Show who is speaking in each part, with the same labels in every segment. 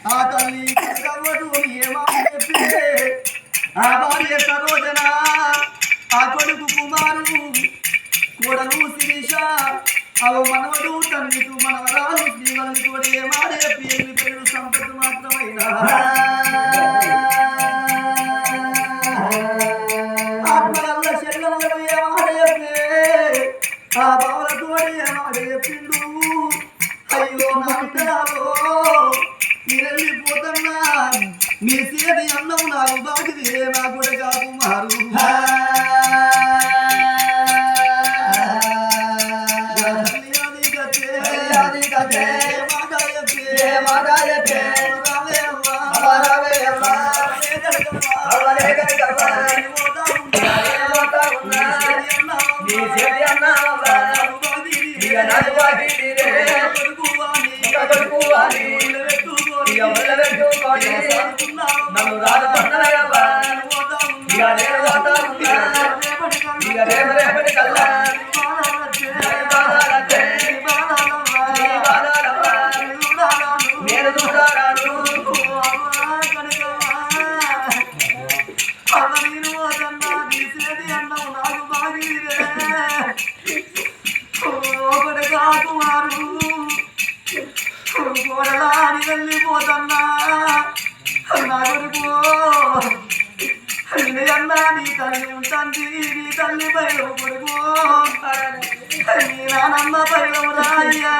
Speaker 1: ఆ తల్లి ఆ భార్య సరోజన ఆ కొడుకు కుమారుడు కోడలు శిరీష అవు మనవడు తల్లికు మనవరాలు శ్రీవల్లితో ఏమాడే పేరు పేరు సంపత్తు మాత్రమైనా ఆత్మగల్ల శరీరంలో ఏమాడే ఆ బావలతో ఏమాడే పిండు అయ్యో నా బిడ్డలాలో మీరెళ్ళిపోతున్నా మీ సేది అన్నం నాకు బాగిదే నా కొడుక కుమారు వెళ్ళిపోతున్నా నా కొడుకు అన్నా నీ తల్లి ఉంటుంది నీ తల్లి పైలవ కొడుకు నీ నానమ్మ పైలవ రాయ్యా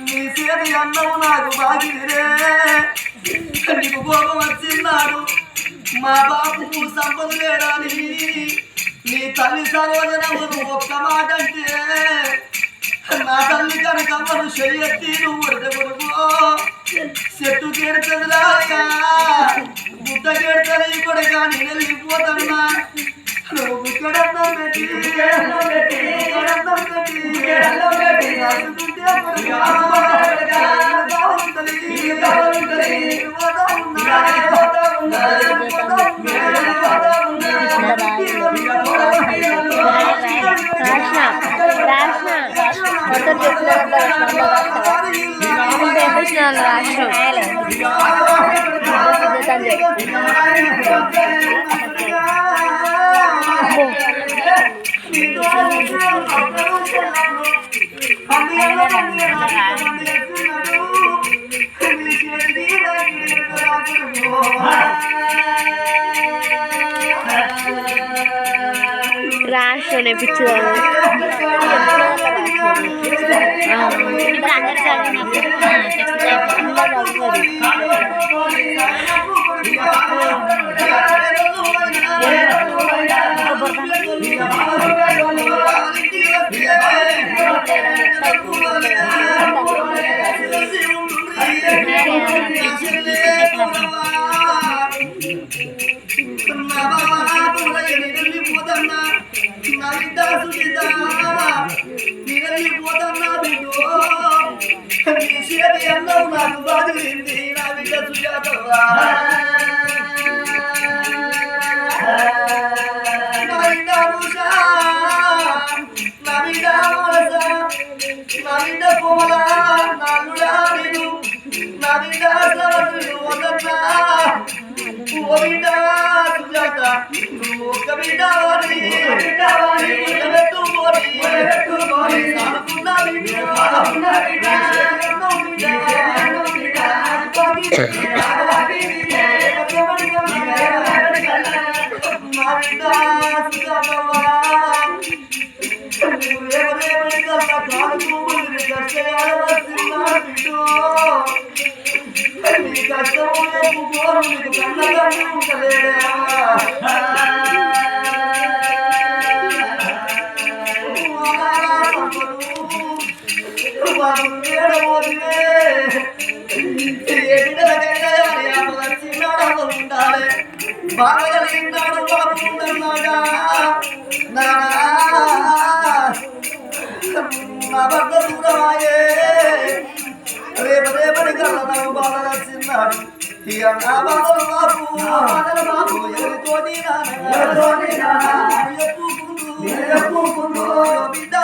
Speaker 1: నీ సేది అన్నము నాకు బాగిరే నీకు కోపం వచ్చిన్నాడు మా బాబుకు సంపద లేడాని నీ తల్లి సరోజనమును ఒక్క మాట అంటే నా తల్లి కనకమ్మను చెయ్యెత్తి నువ్వు ఉడత కొడుకు చెట్టు కేడుతుందిలాగా గుట్ట కేడుతుంది ఈ కొడుక నేను వెళ్ళిపోతున్నా నువ్వు ఇక్కడన్నం పెట్టి
Speaker 2: రాష్ట్రం పిచ్చుదాము నాకు బాధింది నా బిడ్డ సుజాత నా బిడ్డ నా బిడ్డ కోమల నాలుడా నేను నా బిడ్డ వదన్నా ఓ బిడ్డ సుజాత నువ్వు ఒక బిడ్డ బాగా కలిగినాడు బాగుంటున్నాడా నా భర్త దూరమాయే రేపటి కల్లా నాకు బాగా వచ్చిన్నాడు ఇక నా బాధలు బాబు ఎవరితోని ఎప్పుకుందు బిడ్డ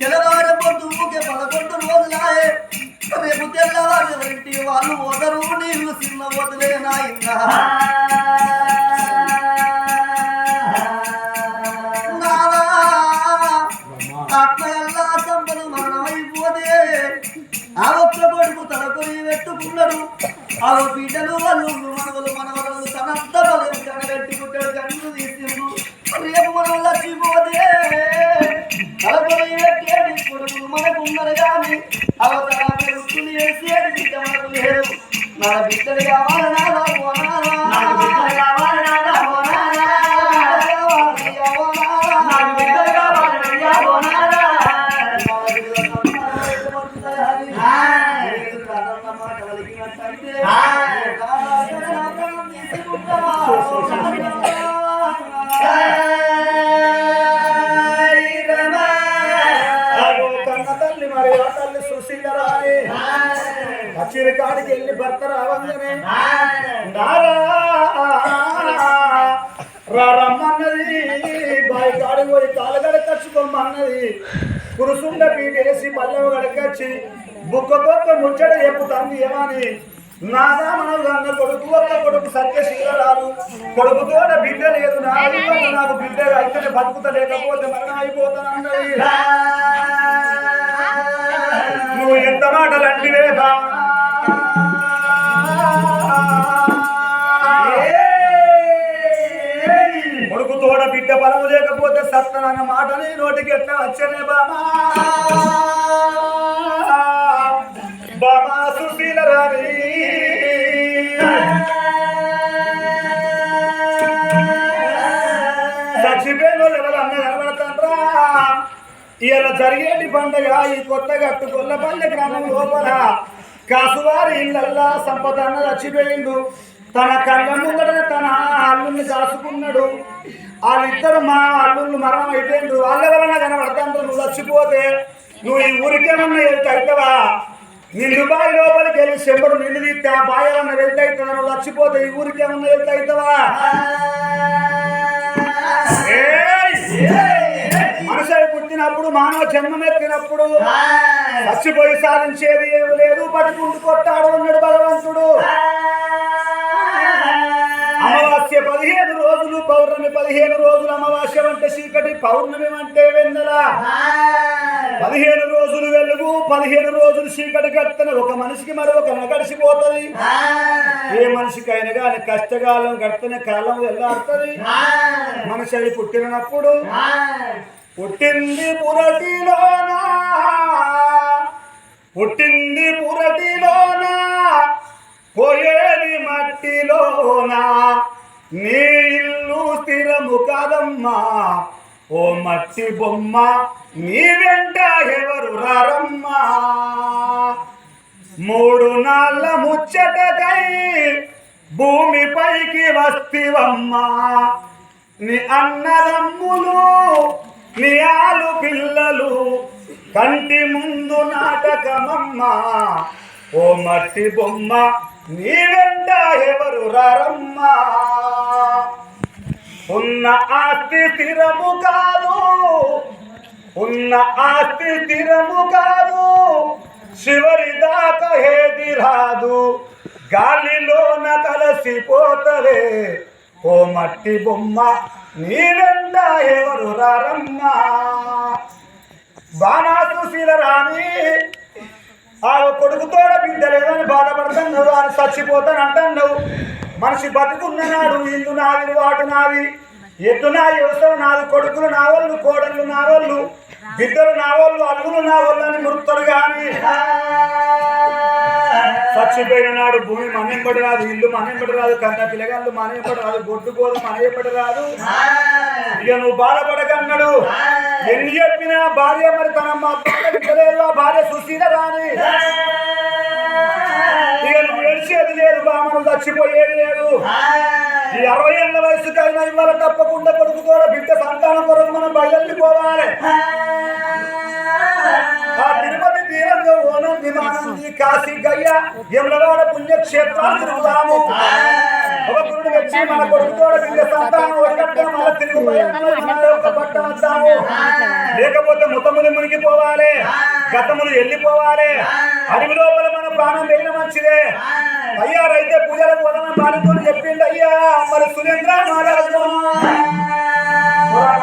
Speaker 2: తెల్లవారు పొద్దు ఊకే 11 రోజులాయే రేపు తెల్లవారు ఎవరింటి వాళ్ళు వదరు నీళ్లు చిన్న వదిలే నాయనా ఆత్మయల్లా సంపద మరణమైపోతే ఆ ఒక్క కొడుకు తన కొని పెట్టుకున్నాడు ఆ బిడ్డలు వాళ్ళు మనవలు తనంత బలం కనగట్టి పుట్టాడు కన్ను తీసిండు రేపు మనం లచ్చిపోతే తలకొని పెట్టేది కొడుకులు మనకున్నారు కానీ అవతల పెరుగుతులు వేసేది బిడ్డ మనకు లేదు నా బిడ్డలు కావాలి నాదా
Speaker 3: అచ్చిరి కాడికి వెళ్ళి భర్త రావంగానే రమ్మన్నది బాయి కాడికి పోయి కాలుగడ కచ్చుకోమన్నది కురుసుండ పీటేసి పల్లెవు గడకచ్చి బుక్క ముచ్చట చెప్పుతాంది ఏమని నాదా మనకు అన్న కొడుకు వల్ల కొడుకు సత్యశీలరాలు కొడుకుతో బిడ్డ లేదు నాకు బిడ్డ అయితే బతుకుత లేకపోతే మరణం అయిపోతానన్నది నువ్వు ఎంత మాటలు అంటివేదా కొడుకు తోడ బిడ్డ బలము లేకపోతే సత్తనన్న మాటని నోటికి ఎట్లా వచ్చనే బామా సుశీల రాణి చచ్చిపోయిన వాళ్ళు ఎవరు అన్న కనబడతాండ్రా ఇలా జరిగేటి పండుగ ఈ కొత్త గట్టు కొల్లపల్లి గ్రామం లోపల కాసువారి ఇళ్ళల్లా సంపద అన్న చచ్చిపోయిండు తన కళ్ళ ముందట తన అల్లుల్ని దాచుకున్నాడు వాళ్ళిద్దరు మా అల్లుళ్ళు మరణం అయిపోయిండు వాళ్ళ వలన కనబడతాండ్రు నువ్వు చచ్చిపోతే నువ్వు ఈ ఊరికేమన్నా వెళ్తే అవుతావా నిన్ను బాయి లోపలికి వెళ్ళి చెంబడు నిన్ను తీస్తే ఆ బాయి ఏమన్నా వెళ్తే అవుతుందా నువ్వు చచ్చిపోతే ఈ ఊరికేమన్నా వెళ్తే అవుతావా మనిషి పుట్టినప్పుడు మానవ జన్మమెత్తినప్పుడు చచ్చిపోయి సాధించేది ఏమి లేదు పట్టుకుంటూ కొట్టాడు అన్నాడు భగవంతుడు అమావాస్య 15 రోజులు పౌర్ణమి 15 రోజులు అమావాస్య అంటే చీకటి పౌర్ణమి అంటే వెన్నెల 15 రోజులు వెలుగు 15 రోజులు చీకటి కట్టని ఒక మనిషికి మరొక గడిచిపోతుంది ఏ మనిషికైనా కానీ కష్టకాలం గడిపిన కాలం వెళ్ళాడుతుంది మనిషి అయి పుట్టినప్పుడు పుట్టింది పురటిలోనా పోయేది మట్టిలోనా నీ ఇల్లు స్థిరము కాదమ్మా ఓ మట్టి బొమ్మ నీ వెంట ఎవరు రారమ్మా 3 నాళ్ళ ముచ్చటకై భూమిపైకి వస్తివమ్మా నీ అన్నదమ్ములు నీ ఆలు పిల్లలు కంటి ముందు నాటకమమ్మా ఓ మట్టి బొమ్మ నీ వెంట ఎవరు రారమ్మా ఉన్న ఆస్తి స్థిరము కాదు చివరి దాకా ఏది రాదు గాలిలోన కలసిపోతవే ఓ మట్టి బొమ్మ నీ వెంట ఎవరు రారమ్మా బాణా సుశీల రాణి ఆ కొడుకుతోడ బిడ్డ లేదని బాధపడుతున్నావు అని చచ్చిపోతాను అంటున్నావు మనిషి బతుకున్ననాడు ఇల్లు నాది వాటు నాది ఎద్దు నా వ్యవసాయం నాది కొడుకులు నా వాళ్ళు కోడళ్ళు నా వాళ్ళు బిడ్డలు నా వాళ్ళు అల్లులు నా వాళ్ళు అని మురుతారు కానీ చచ్చిపోయిన నాడు భూమి మనెంబడి రాదు ఇల్లు మనెంబడి రాదు కన్న పిల్లగాళ్ళు మనెంబడి రాదు గొడ్డు గోధుమ మనెంబడి రాదు ఇక నువ్వు బాధపడకన్నాడు ఎన్ని చెప్పినా భార్య మరి తన బిడ్డలేదు ఆ భార్య సుశీల రాని ఇక నువ్వు ఏడ్చేది లేదు బామను చచ్చిపోయేది లేదు ఈ 60 ఏళ్ల వయసు కలిగిన ఇవాళ తప్పకుండా కొడుకు కూడా బిడ్డ సంతానం కొరకు మనం బయలుపోవాలి ఆ తిరుపతి తీరంలో ఓనం విమానం కాశీ గయ్య యములవాడ పుణ్యక్షేత్రాలు తిరుగుతాము ఒక గురుడు వచ్చి మన కొడుకుతో బిడ్డ సంతానం వదిలిపెట్టే మన తిరుగు పట్టవచ్చాము. లేకపోతే ముతములు మునిగిపోవాలి, గతములు వెళ్ళిపోవాలి. అడవి లోపల మన ప్రాణం వేయడం మంచిదే. అయ్యా రైతే పూజలకు వదన బాలితో చెప్పిండు. అయ్యా మరి సురేంద్ర మహారాజు